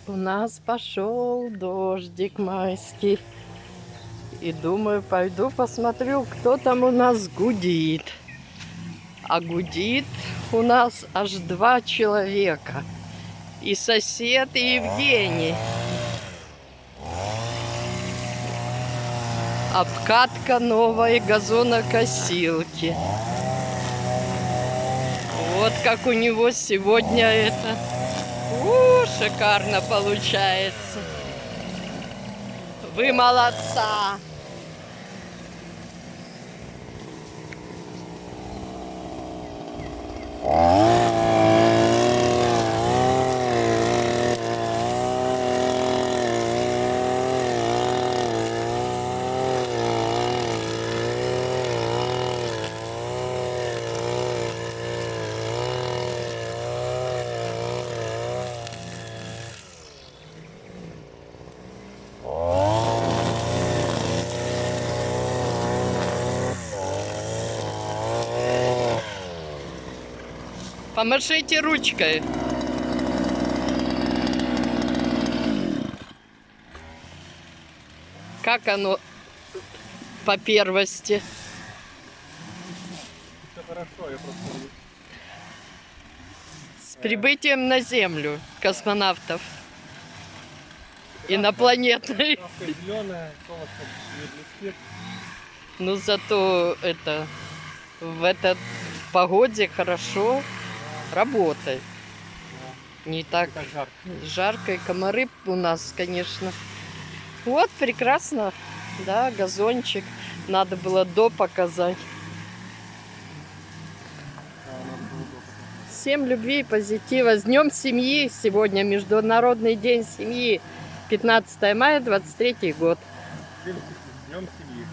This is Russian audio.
У нас пошел дождик майский. И думаю, пойду посмотрю, кто там у нас гудит. А гудит у нас аж 2 человека. И сосед, и Евгений. Обкатка новой газонокосилки. Вот как у него сегодня это. Шикарно получается. Вы молодца. Помашите ручкой. Как оно по первости? Все хорошо, я просто... С прибытием на Землю космонавтов инопланетной. Травка зеленая, солнышко не блестит. Ну зато это в этой погоде хорошо работай. Не так Так жарко. жарко, и комары у нас, конечно. Вот, прекрасно. Да, газончик. Надо было до показать. Всем любви и позитива. С Днем семьи! Сегодня Международный день семьи. 15 мая, 23 год. Днем семьи.